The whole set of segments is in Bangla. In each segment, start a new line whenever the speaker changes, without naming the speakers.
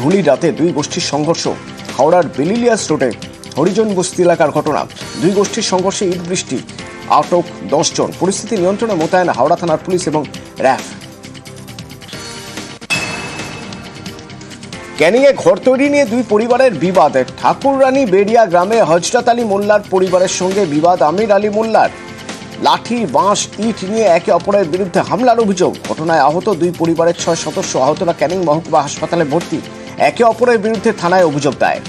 গভীর রাতে দুই গোষ্ঠীর সংঘর্ষ। হাওড়ার বেলিলিয়াস রোডে হরিজন বস্তি এলাকার ঘটনা। দুই গোষ্ঠীর সংঘর্ষে ইট বৃষ্টি, আটক 10 জন। পরিস্থিতি নিয়ন্ত্রণে মোতায়েন হাওড়া থানার পুলিশ এবং র্যাব। ক্যানিংয়ে ঘর তৈরি নিয়ে দুই পরিবারের বিবাদ। ঠাকুররানী বেড়িয়া গ্রামে হজরত আলী মোল্লার পরিবারের সঙ্গে বিবাদ আমির আলী মোল্লার। লাঠি, বাঁশ, ইট নিয়ে একে অপরের বিরুদ্ধে হামলার অভিযোগ। ঘটনায় আহত দুই পরিবারের 6 সদস্য। আহতরা ক্যানিং মহকুমা হাসপাতালে ভর্তি। একে অপরের বিরুদ্ধে থানায় অভিযোগ দায়ের।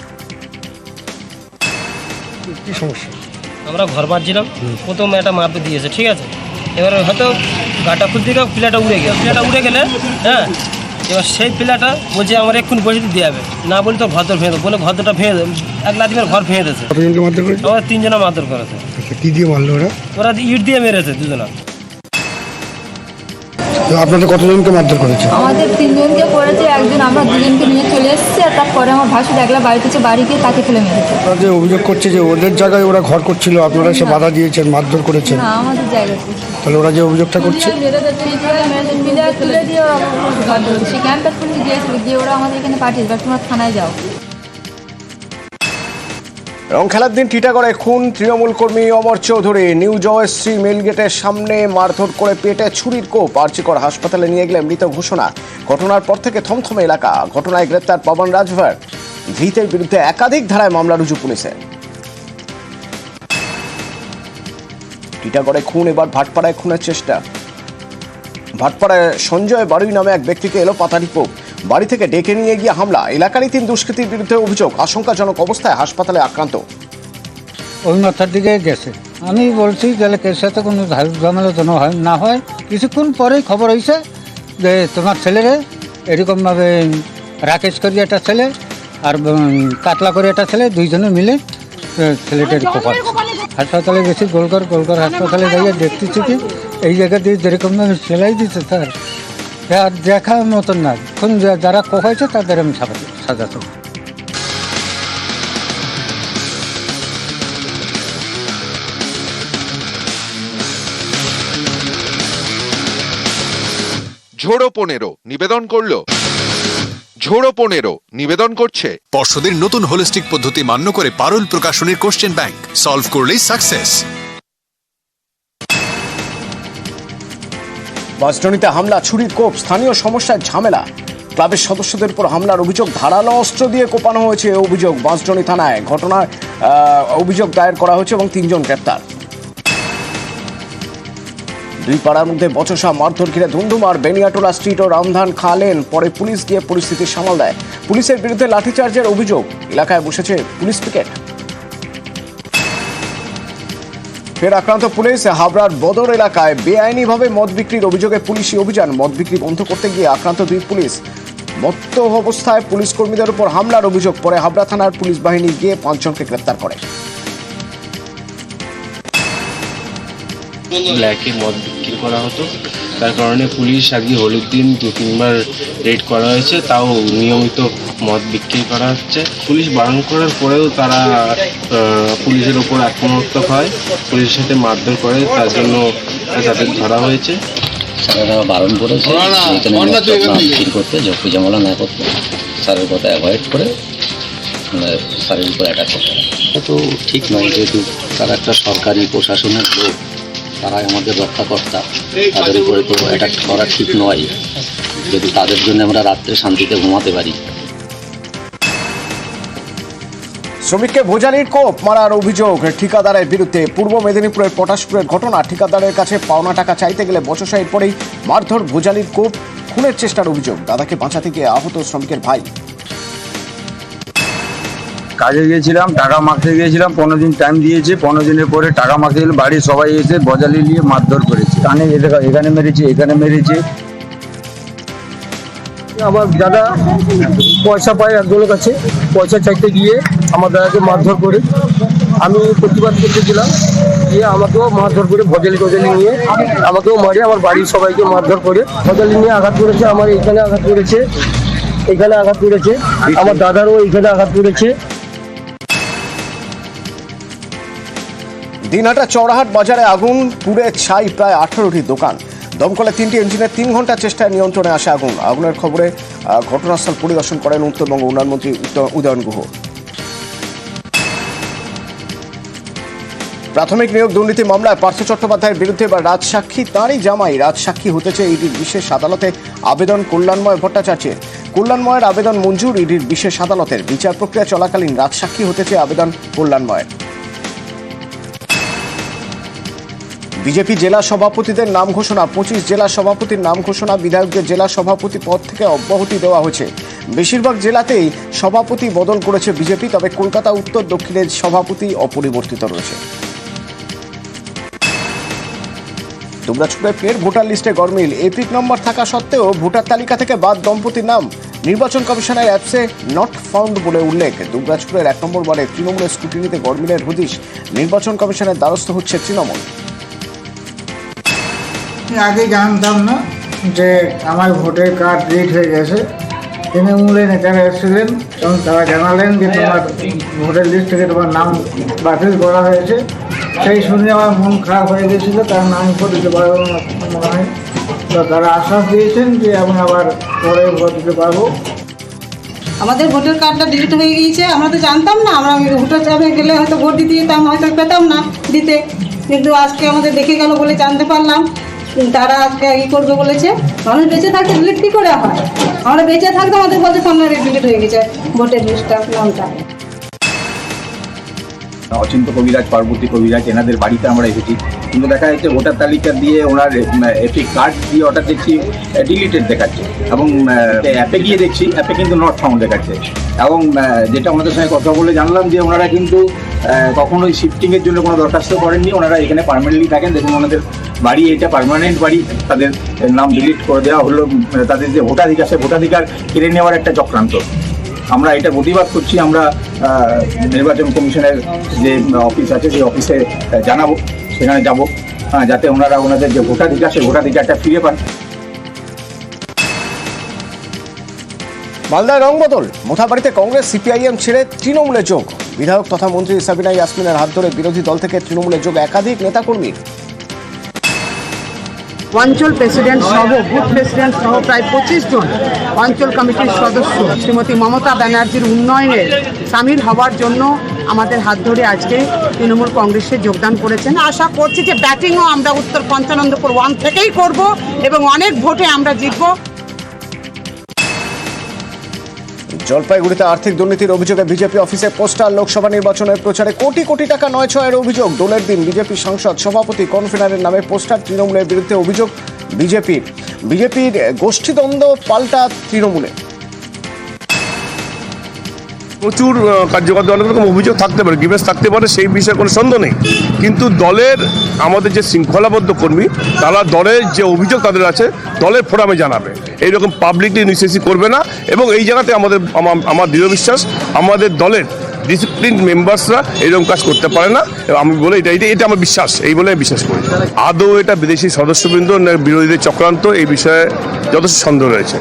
কি সমস্যা?
আমরা ঘর বাঁধছিলাম, প্রথম একটা মাপে দিয়েছে, ঠিক আছে। এবারে হয়তো গাটা খুলতে গিয়ে প্লেটা উড়ে গেলে হ্যাঁ, এবার সেই প্লেটা বলছে আমার এক্ষুনি বসে দিয়ে যাবে, না বলি তো ঘর ভেঙে দেবো বলে ঘরটা ভেঙে দেবে। এক লাদিমের ঘর ভেঙে দিয়েছে।
কতজনকে মারধর করেছে?
আমার 3 জনা মারধর করেছে।
কি দিয়ে মারলো ওরা?
ওরা ইট দিয়ে মেরেছে দুজনা।
তো আপনাদের কতজনকে মারধর করেছে?
আমাদের 3 জনকে করেছে, একজন আমরা 2 জনকে নিয়ে চলে এসেছি। আর তারপরে আমার ভাসুর একলা বাড়িতে বাড়ি গিয়ে তাকে ফেলে মেরেছে।
ওরা যে অভিযোগ করছে যে ওদের জায়গায় ওরা ঘর করছিল, আপনারা সে বাধা দিয়েছেন, মারধর করেছেন,
না, আমাদের জায়গাতে
তাহলে ওরা যে অভিযোগটা করছে
তুলে দিয়ে ওরা ঘর ধরেছে। সেই ক্যাম্পের পুলিশ গিয়েছিল, গিয়ে ওরা আমাদের এখানে পাঠিয়েছে, তোমরা থানায় যাও।
রং খেলার দিন টিটাগড়ে খুন তৃণমূল কর্মী অমর চৌধুরী। নিউ জয়শ্রী মেলগেটের সামনে মারধর করে পেটে ছুরির কোপ। আরজিকর হাসপাতালে নিয়ে গেলে মৃত ঘোষণা। ঘটনার পর থেকে থমথমে এলাকা। ঘটনায় গ্রেপ্তার পবন রাজভর। ধৃতের বিরুদ্ধে একাধিক ধারায় মামলা রুজু পুলিশে। টিটাগড়ে খুন, এবার ভাটপাড়ায় খুনের চেষ্টা। ভাটপাড়ায় সঞ্জয় বাড়ুই নামে এক ব্যক্তিকে এলো পাতারি কোপ। বাড়ি থেকে ডেকে নিয়ে গিয়ে হামলা। এলাকারই 3 দুষ্কৃতীর বিরুদ্ধে অভিযোগ। আশঙ্কাজনক অবস্থায় হাসপাতালে আক্রান্ত।
ওই মাথার দিকে গেছে। আমি বলছি তাহলে কের সাথে কোনো ঝামেলা যেন না হয়। কিছুক্ষণ পরেই খবর হয়েছে যে তোমার ছেলেরে এরকমভাবে রাকেশ করি একটা ছেলে আর কাতলা করে একটা ছেলে, 2 জনে মিলে ছেলেটার কোপাচ্ছে। হাসপাতালে গেছি, গোলঘর হাসপাতালে যাইয়ে দেখতেছি কি এই জায়গা দিয়ে যেরকমভাবে সেলাই দিচ্ছে স্যার, আর দেখার মতন না। এখন যারা কোপাইছে তাদের আমি সাজাতে।
ঝোড়ো 15 নিবেদন করলো। ঝোড়ো 15 নিবেদন করছে
পর্ষদের নতুন হোলিস্টিক পদ্ধতি মান্য করে পারুল প্রকাশনের কোশ্চেন ব্যাংক। সলভ করলেই সাকসেস।
বাসজনিতে হামলা, ছুরির কোপ, স্থানীয় সমস্যার ঝামেলা। ক্লাবের সদস্যদের উপর হামলার অভিযোগ। ধারালো অস্ত্র দিয়ে কোপানো হয়েছে অভিযোগ। বাসজনি থানায় ঘটনার অভিযোগ দায়ের করা হয়েছে এবং 3 জন গ্রেপ্তার। দুই পাড়ার মধ্যে বচসা, মারধর ঘিরে ধুমধুমার। বেনিয়াটোলা স্ট্রিট ও রামধান খালেন। পরে পুলিশ গিয়ে পরিস্থিতি সামাল দেয়। পুলিশের বিরুদ্ধে লাঠিচার্জের অভিযোগ। এলাকায় বসেছে পুলিশ পিকেট। ফের আক্রান্ত পুলিশ। হাবড়ার বদর এলাকায় বেআইনিভাবে মদ বিক্রির অভিযোগে পুলিশি অভিযান। মদ বিক্রি বন্ধ করতে গিয়ে আক্রান্ত 2 পুলিশ। মত্ত অবস্থায় পুলিশ কর্মীদের উপর হামলার অভিযোগ। পরে হাবড়া থানার পুলিশ বাহিনী গিয়ে 5 জনকে গ্রেপ্তার করে।
ব্ল্যাকে মদ বিক্রি করা হতো, তার কারণে পুলিশ আজকে হোলির দিন 2-3 বার রেড করা হয়েছে। তাও নিয়মিত মদ বিক্রি করা হচ্ছে। পুলিশ বারণ করার পরেও তারা পুলিশের ওপর আক্রমণাত্মক হয়, পুলিশের সাথে মারধর করে। তার জন্য তাদের ধরা হয়েছে।
স্যারেরা বারণ করেছে বিক্রি করতে, ঝক্কি ঝামেলা না করতে, স্যারের কথা অ্যাভয়েড করে স্যারের উপর অ্যাটাক করতে। এটা তো ঠিক নয়, যেহেতু তারা একটা সরকারি প্রশাসনের লোক, তারাই আমাদের রক্ষাকর্তা, তাদের উপরে তো অ্যাটাক করা ঠিক নয়। যদি তাদের জন্য আমরা রাত্রে শান্তিতে ঘুমাতে পারি।
শ্রমিককে ভোজালির কোপ মারার অভিযোগ ঠিকাদারের বিরুদ্ধে। পূর্ব মেদিনীপুরের পটাশপুরের ঘটনা। ঠিকাদারের কাছে পাওনা টাকা চাইতে গেলে বচসা, এরপরেই মারধর, ভোজালির কোপ, খুনের চেষ্টার অভিযোগ। দাদাকে বাঁচাতে গিয়ে আহত শ্রমিকের ভাই।
কাজে গিয়েছিলাম, টাকা মাখতে গিয়েছিলাম, 15 দিন টাইম দিয়েছে। 15 দিনের পরে টাকা মাখতে গেলে বাড়ির সবাই এসে বজালি নিয়ে মারধর করেছে। কানে এখানে মেরেছে, এখানে মেরেছে।
আমার দাদা পয়সা পায় একজনের কাছে, পয়সা চাইতে গিয়ে আমার দাদাকে মারধর করে। আমি প্রতিবাদ করতেছিলাম, গিয়ে আমাকেও মারধর করে ভজালি নিয়ে আমাকেও মারে। আমার বাড়ির সবাইকে মারধর করে ভজালি নিয়ে আঘাত করেছে। আমার এইখানে আঘাত করেছে, এখানে আঘাত করেছে, আমার দাদারও এইখানে আঘাত করেছে।
দিনহাটা চৌরাহাট বাজারে আগুন, পুড়ে ছাই প্রায় 18টি দোকান। দমকলে 3টি ইঞ্জিনের 3 ঘন্টা চেষ্টায় নিয়ন্ত্রণে আসে আগুন। আগুনের খবরে ঘটনাস্থল পরিদর্শন করেন উত্তরবঙ্গ উন্নয়ন মন্ত্রী উদয়ন গুহ। প্রাথমিক নিয়োগ দুর্নীতি মামলায় পার্থ চট্টোপাধ্যায়ের বিরুদ্ধে এবার রাজসাক্ষী তাঁরই জামাই রাজসাক্ষী হতেছে ইডির বিশেষ আদালতে আবেদন কল্যাণময় ভট্টাচার্যের। কল্যাণময়ের আবেদন মঞ্জুর ইডির বিশেষ আদালতের। বিচার প্রক্রিয়া চলাকালীন রাজসাক্ষী হতেছে আবেদন কল্যাণময়ের। বিজেপি জেলা সভাপতিদের নাম ঘোষণা। 25 জেলা সভাপতির নাম ঘোষণা। বিধায়কদের জেলা সভাপতি পদ থেকে অব্যাহতি দেওয়া হয়েছে। বেশিরভাগ জেলাতেই সভাপতি বদল করেছে বিজেপি, তবে কলকাতা উত্তর দক্ষিণের সভাপতি অপরিবর্তিত রয়েছে। দুবরাজপুরে ফের ভোটার লিস্টে গরমিল। এপিক নম্বর থাকা সত্ত্বেও ভোটার তালিকা থেকে বাদ দম্পতির নাম। নির্বাচন কমিশনের অ্যাপসে নট ফাউন্ড বলে উল্লেখ। দুবরাজপুরের 1 নম্বর ওয়ার্ডে তৃণমূলের স্কুটিনিতে গরমিলের হদিশ। নির্বাচন কমিশনের দ্বারস্থ হচ্ছে তৃণমূল।
আগে জানতাম না যে আমার ভোটার কার্ড রিড হয়ে গেছে। তৃণমূলের নেতারা এসেছিলেন এবং তারা জানালেন যে তোমার ভোটার লিস্ট থেকে তোমার নাম বাতিল করা হয়েছে। সেই শুনে আমার মন খারাপ হয়ে গেছিলো, কারণ আমি ভোট দিতে পারবো না মনে হয়। তো তারা আশ্বাস দিয়েছেন যে আমি আবার পরে ভোট দিতে পারবো।
আমাদের ভোটার কার্ডটা ডিলিট হয়ে গিয়েছে, আমরা তো জানতাম না। আমরা ভোটার চাপে গেলে হয়তো ভোট দিতে যেতাম, হয়তো পেতাম না দিতে, কিন্তু আজকে আমাদের দেখে গেল বলে জানতে পারলাম। তারা আজকে করবে বলেছে। মানুষ বেঁচে থাকতে ডিলিট কী করে হয়? আমরা বেঁচে থাকতে আমাদের বলতে সামনে ডিলিট হয়ে গেছে ভোটের লিস্টটা, নামটা।
অচিন্ত কবিরাজ, পার্বতী কবিরাজ, এনাদের বাড়িতে আমরা এসেছি, কিন্তু দেখা যাচ্ছে ভোটার তালিকা দিয়ে ওনার এপিক কার্ড দিয়ে ওটা দেখছি ডিলিটেড দেখাচ্ছে, এবং অ্যাপে গিয়ে দেখছি অ্যাপে কিন্তু নট ফাউন্ড দেখাচ্ছে। এবং যেটা আমাদের সঙ্গে কথা বলে জানলাম যে ওনারা কিন্তু কখনোই শিফটিংয়ের জন্য কোনো দরখাস্ত করেননি। ওনারা এখানে পার্মানেন্টলি থাকেন। দেখুন ওনাদের বাড়ি, এটা পার্মানেন্ট বাড়ি, তাদের নাম ডিলিট করে দেওয়া হলো। তাদের যে ভোটাধিকার, সে ভোটাধিকার কেড়ে নেওয়ার একটা চক্রান্ত। আমরা এটা প্রতিবাদ করছি। আমরা নির্বাচন কমিশনের যে অফিস আছে সেই অফিসে জানাবো, সেখানে যাব, যাতে ওনারা ওনাদের যে ভোটাধিকার সেই ভোটাধিকারটা ফিরে পান।
মালদায় রংবদল। মোথাবাড়িতে কংগ্রেস সিপিআইএম ছেড়ে তৃণমূলে যোগ। বিধায়ক তথা মন্ত্রী সাবিনা ইয়াসমিনের হাত ধরে বিরোধী দল থেকে তৃণমূলে যোগ একাধিক নেতাকর্মীর।
অঞ্চল প্রেসিডেন্ট সহ বুথ প্রেসিডেন্ট সহ প্রায় 25 জন অঞ্চল কমিটির সদস্য শ্রীমতী মমতা ব্যানার্জির উন্নয়নে সামিল হওয়ার জন্য আমাদের হাত ধরে আজকে তৃণমূল কংগ্রেসে যোগদান করেছেন। আশা করছি যে ব্যাটিংও আমরা উত্তর পঞ্চানন্দপুর 1 থেকেই করব এবং অনেক ভোটে আমরা জিতব।
জলপাইগুড়িতে আর্থিক দুর্নীতির অভিযোগে বিজেপি অফিসে পোস্টার। লোকসভা নির্বাচনের প্রচারে কোটি কোটি টাকা নয় ছয়ের অভিযোগ। দোলের দিন বিজেপি সাংসদ সভাপতি কনভেনারের নামে পোস্টার। তৃণমূলের বিরুদ্ধে অভিযোগ বিজেপির গোষ্ঠীদ্বন্দ্ব পাল্টা তৃণমূলে।
প্রচুর কার্যকর্তা অনেক রকম অভিযোগ থাকতে পারে, গ্রিভেন্স থাকতে পারে, সেই বিষয়ে কোনো সন্দেহ নেই। কিন্তু দলের আমাদের যে শৃঙ্খলাবদ্ধ কর্মী, তারা দলের যে অভিযোগ তাদের আছে দলের ফোরামে জানাবে। এইরকম পাবলিকলি নিঃশেষই করবে না। এবং এই জায়গাতে আমার দৃঢ় বিশ্বাস, আমাদের দলের ডিসিপ্লিন মেম্বার্সরা এরকম কাজ করতে পারে না। আমি বলে এটা আমার বিশ্বাস, এই বলে বিশ্বাস করি। আদৌ এটা বিদেশি সদস্যবৃন্দ বিরোধীদের চক্রান্ত, এই বিষয়ে যথেষ্ট সন্দেহ রয়েছে।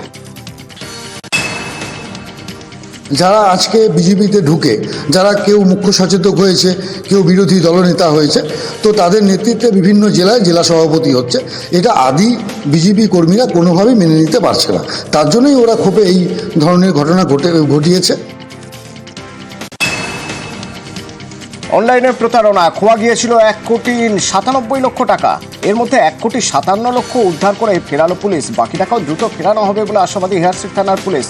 যারা আজকে বিজেপিতে ঢুকে, যারা কেউ মুখ্য সচেতক হয়েছে, কেউ বিরোধী দলনেতা হয়েছে, তো তাদের নেতৃত্বে বিভিন্ন জেলায় জেলা সভাপতি হচ্ছে, এটা আদি বিজেপি কর্মীরা কোনোভাবেই মেনে নিতে পারছে না। তার জন্যই ওরা ক্ষোভে এই ধরনের ঘটনা ঘটিয়েছে।
অনলাইনের প্রতারণা। খোয়া গিয়েছিল 1,97,00,000 টাকা। এর মধ্যে 1,57,00,000 উদ্ধার করে ফেরালো পুলিশ। বাকি টাকাও দ্রুত ফেরানো হবে বলে আশাবাদী হেয়ারস্ট্রিট থানার পুলিশ।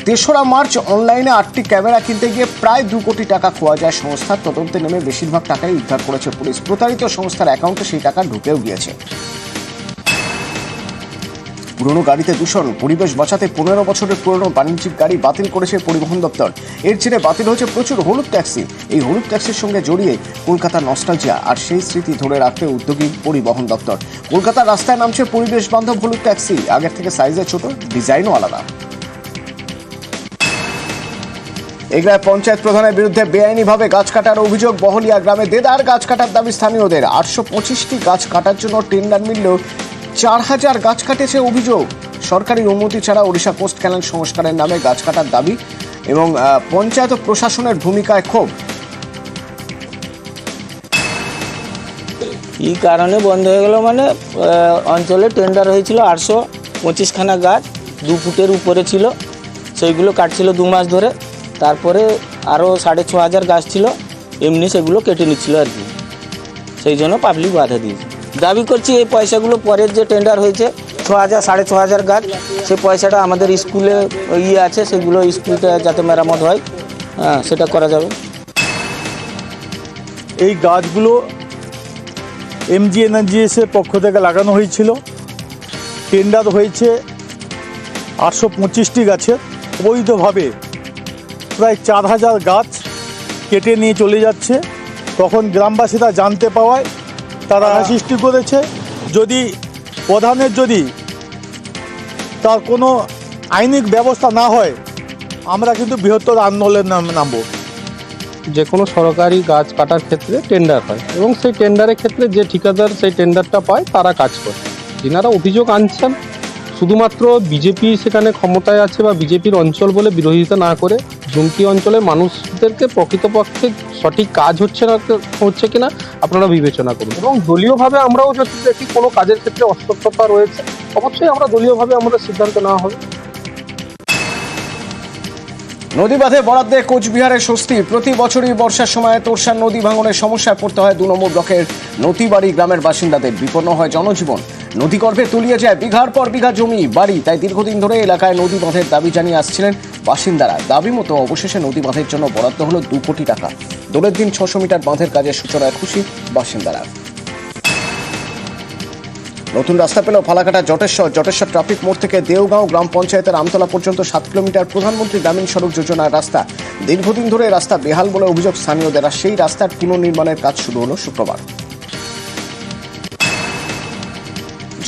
3রা মার্চ অনলাইনে 8টি ক্যামেরা কিনতে গিয়ে প্রায় 2 কোটি টাকা খোয়া যায় সংস্থার। তদন্তে নেমে বেশিরভাগ টাকাই উদ্ধার করেছে পুলিশ। প্রতারিত সংস্থার অ্যাকাউন্টে সেই টাকা ঢুকেও গিয়েছে। পুরনো গাড়িতে দূষণ। পরিবেশ বাঁচাতে 15 বছরের পুরনো বাণিজ্যিক গাড়ি বাতিল করেছে পরিবহন দপ্তর। এর জেরে বাতিল হয়েছে প্রচুর হলুদ ট্যাক্সি। এই হলুদ ট্যাক্সির সঙ্গে জড়িয়ে কলকাতার নস্টালজিয়া, আর সেই স্মৃতি ধরে রাখতে উদ্যোগী পরিবহন দপ্তর। কলকাতার রাস্তায় নামছে পরিবেশ বান্ধব হলুদ ট্যাক্সি। আগের থেকে সাইজে ছোট, ডিজাইনও আলাদা। এগরায় পঞ্চায়েত প্রধানের বিরুদ্ধে বেআইনিভাবে গাছ কাটার অভিযোগ। বহলিয়া গ্রামে দেদার গাছ কাটার দাবি স্থানীয়দের। 825টি গাছ কাটার জন্য টেন্ডার মিললেও 4000 গাছ কাটেছে অভিযোগ। সরকারি অনুমতি ছাড়া ওড়িশা কোস্ট ক্যানেল সংস্কারের নামে গাছ কাটার দাবি এবং পঞ্চায়েত ও প্রশাসনের ভূমিকায় ক্ষোভ।
এই কারণে বন্ধ হয়ে গেল, মানে অঞ্চলে টেন্ডার হয়েছিল 825খানা গাছ, 2 ফুটের উপরে ছিল, সেইগুলো কাটছিল 2 মাস ধরে। তারপরে আরও 6500 গাছ ছিল, এমনি সেগুলো কেটে নিচ্ছিল আর কি। সেই জন্য পাবলিক বাধা দিয়েছে। দাবি করছি এই পয়সাগুলো পরের যে টেন্ডার হয়েছে 6000 6500 গাছ, সেই পয়সাটা আমাদের স্কুলে আছে, সেগুলো স্কুলটা যাতে মেরামত হয় সেটা করা যাবে।
এই গাছগুলো MGNRGS-এর পক্ষ থেকে লাগানো হয়েছিল। টেন্ডার হয়েছে 825টি গাছের। অবৈধভাবে প্রায় 4000 গাছ কেটে নিয়ে চলে যাচ্ছে। তখন গ্রামবাসীরা জানতে পাওয়ায় তারা সৃষ্টি করেছে, যদি প্রধানের তার কোনো আইনিক ব্যবস্থা না হয় আমরা কিন্তু বৃহত্তর আন্দোলনে নামব।
যে কোনো সরকারি গাছ কাটার ক্ষেত্রে টেন্ডার হয় এবং সেই টেন্ডারের ক্ষেত্রে যে ঠিকাদার সেই টেন্ডারটা পায় তারা কাজ করে। যিনারা অভিযোগ আনছেন শুধুমাত্র বিজেপি সেখানে ক্ষমতায় আছে বা বিজেপির অঞ্চল বলে বিরোধিতা না করে জুমকি অঞ্চলের মানুষদেরকে প্রকৃতপক্ষে সঠিক কাজ হচ্ছে কিনা আপনারা বিবেচনা করুন। এবং দলীয়ভাবে আমরাও যদি দেখি কোনো কাজের ক্ষেত্রে অস্বচ্ছতা রয়েছে, অবশ্যই আমরা দলীয়ভাবে আমাদের সিদ্ধান্ত নেওয়া হবে।
নদী বাঁধে বরাদ্দে কোচবিহারের স্বস্তি। প্রতি বছরই বর্ষার সময় তোরসার নদী ভাঙনের সমস্যায় পড়তে হয় 2 নম্বর ব্লকের নতিবাড়ি গ্রামের বাসিন্দাদের। বিপন্ন হয় জনজীবন, নদীগর্ভে তলিয়ে যায় বিঘার পর বিঘা জমি বাড়ি। তাই দীর্ঘদিন ধরে এলাকায় নদী বাঁধের দাবি জানিয়ে আসছিলেন বাসিন্দারা। দাবি মতো অবশেষে নদী বাঁধের জন্য বরাদ্দ হলো 2 কোটি টাকা। দোলের দিন 600 মিটার বাঁধের কাজের সূচনায় খুশি বাসিন্দারা। নতুন রাস্তা পেল ফালাকাটা জটেশ্বর ট্রাফিক মোড় থেকে দেওগাঁও গ্রাম পঞ্চায়েতের আমতলা পর্যন্ত 7 কিলোমিটার প্রধানমন্ত্রী গ্রামীণ সড়ক যোজনার রাস্তা। দীর্ঘদিন ধরে রাস্তা বেহাল বলে অভিযোগ স্থানীয়দের। সেই রাস্তার পুনর্নির্মাণের কাজ শুরু হলো শুক্রবার।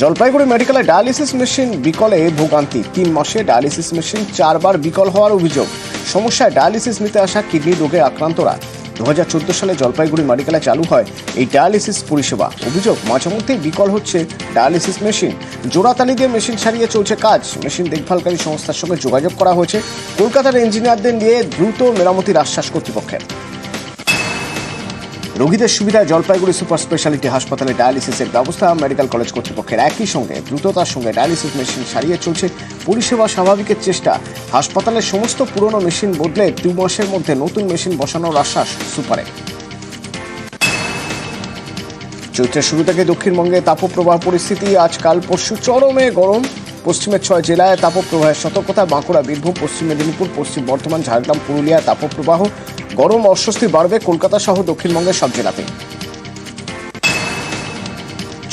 জলপাইগুড়ি মেডিকেলে ডায়ালিসিস মেশিন বিকলে ভোগান্তি। 3 মাসে ডায়ালিসিস মেশিন 4 বার বিকল হওয়ার অভিযোগ। সমস্যায় ডায়ালিসিস নিতে আসা কিডনি রোগে আক্রান্তরা। 2014 সালে জলপাইগুড়ি মেডিকেলে চালু হয় এই ডায়ালিসিস পরিষেবা। অভিযোগ মাঝে মধ্যেই বিকল হচ্ছে ডায়ালিসিস মেশিন। জোড়াতালি দিয়ে মেশিন সারিয়ে চলছে কাজ। মেশিন দেখভালকারী সংস্থার সঙ্গে যোগাযোগ করা হয়েছে। কলকাতার ইঞ্জিনিয়ারদের নিয়ে দ্রুত মেরামতির আশ্বাস কর্তৃপক্ষের। রোগীদের সুবিধায় জলপাইগুড়ি সুপার স্পেশালিটি হাসপাতালে ডায়ালিসিসের ব্যবস্থা মেডিকেল কলেজ কর্তৃপক্ষের। একই সঙ্গে দ্রুততার সঙ্গে ডায়ালিসিস মেশিন সারিয়ে চলছে পরিষেবা স্বাভাবিকের চেষ্টা। হাসপাতালের সমস্ত পুরনো মেশিন বদলে 2 মাসের মধ্যে নতুন মেশিন বসানোর আশ্বাস সুপারে। চৈত্রের শুরু থেকে দক্ষিণবঙ্গে তাপপ্রবাহ পরিস্থিতি। আজকাল পরশু চরমে গরম। পশ্চিমের 6 জেলায় তাপপ্রবাহের সতর্কতা। বাঁকুড়া, বীরভূম, পশ্চিম মেদিনীপুর, পশ্চিম বর্ধমান, ঝাড়গ্রাম, পুরুলিয়া তাপপ্রবাহ। গরম অস্বস্তি বাড়বে কলকাতা সহ দক্ষিণবঙ্গের সব জেলাতে।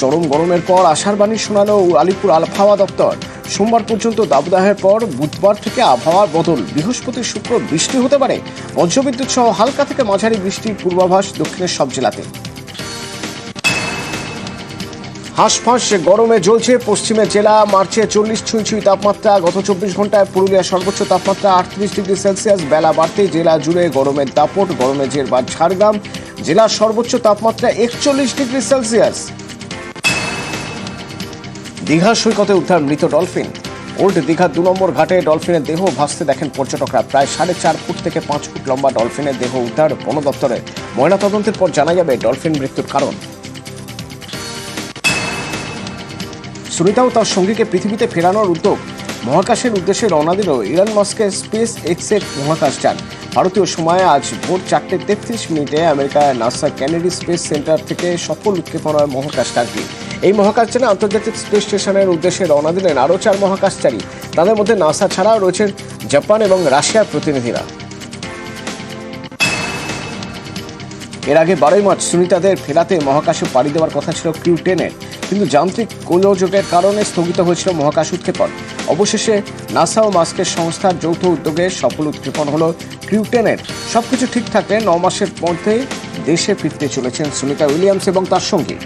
চরম গরমের পর আশার বাণী শোনালো আলিপুর আবহাওয়া দপ্তর। সোমবার পর্যন্ত দাবদাহের পর বুধবার থেকে আবহাওয়ার বদল। বৃহস্পতি শুক্র বৃষ্টি হতে পারে। বজ্রবিদ্যুৎ সহ হালকা থেকে মাঝারি বৃষ্টির পূর্বাভাস দক্ষিণের সব জেলাতে। হাঁসফাঁস গরমে জ্বলছে পশ্চিমের জেলা। মার্চে 40 ছুঁই তাপমাত্রা। গত 24 ঘন্টায় পুরুলিয়ার সর্বোচ্চ তাপমাত্রা 38 ডিগ্রি সেলসিয়াস। বেলা বাড়তেই জেলা জুড়ে গরমের দাপট। গরমে জেরবার ঝাড়গ্রাম। জেলার সর্বোচ্চ তাপমাত্রা 41 ডিগ্রি সেলসিয়াস। দীঘা সৈকতে উদ্ধার মৃত ডলফিন। ওল্ড দীঘার 2 নম্বর ঘাটে ডলফিনের দেহ ভাসতে দেখেন পর্যটকরা। প্রায় 4.5 ফুট থেকে 5 ফুট লম্বা ডলফিনের দেহ উদ্ধার বন দপ্তরে। ময়নাতদন্তের পর জানা যাবে ডলফিন মৃত্যুর কারণ। সুনিতা ও তার সঙ্গীকে পৃথিবীতে ফেরানোর উদ্যোগ। মহাকাশের উদ্দেশ্যে রওনা দিল ইলন মাস্কের স্পেস এক্সের মহাকাশযান। ভারতীয় সময়ে আজ ভোর 4:33 আমেরিকার নাসা কেনেডি স্পেস সেন্টার থেকে সফল উৎক্ষেপণ হয় মহাকাশযানটি। এই মহাকাশযানে আন্তর্জাতিক স্পেস স্টেশনের উদ্দেশ্যে রওনা দিলেন আরও 4 মহাকাশচারী। তাদের মধ্যে নাসা ছাড়াও রয়েছেন জাপান এবং রাশিয়ার প্রতিনিধিরা। এর আগে 12 মার্চ সুনিতাদের ফেরাতে মহাকাশে পাড়ি দেওয়ার কথা ছিল ক্রিউ 10-এর, কিন্তু যান্ত্রিক গোলযোগের কারণে স্থগিত হয়েছিল মহাকাশ উৎক্ষেপণ। অবশেষে নাসা ও মাস্কের সংস্থার যৌথ উদ্যোগে সফল উৎক্ষেপণ হলো ক্রিউ 10-এর। সবকিছু ঠিক থাকলে 9 মাসের মধ্যে দেশে ফিরতে চলেছেন সুনিতা উইলিয়ামস এবং তার সঙ্গী।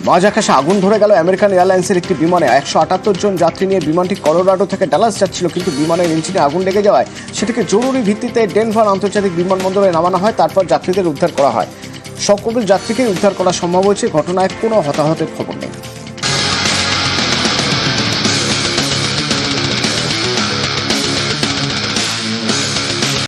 মাঝ আকাশে আগুন ধরে গেল আমেরিকান এয়ারলাইন্সের একটি বিমানে। 178 জন যাত্রী নিয়ে বিমানটি কলোরাডো থেকে ডালাস যাচ্ছিল, কিন্তু বিমানের ইঞ্জিনে আগুন লেগে যাওয়ায় সেটাকে জরুরি ভিত্তিতে ডেনভার আন্তর্জাতিক বিমানবন্দরে নামানো হয়। তারপর যাত্রীদের উদ্ধার করা হয়। সকল যাত্রীকে উদ্ধার করা সম্ভব হয়েছে। ঘটনায় কোনো হতাহতের খবর নেই।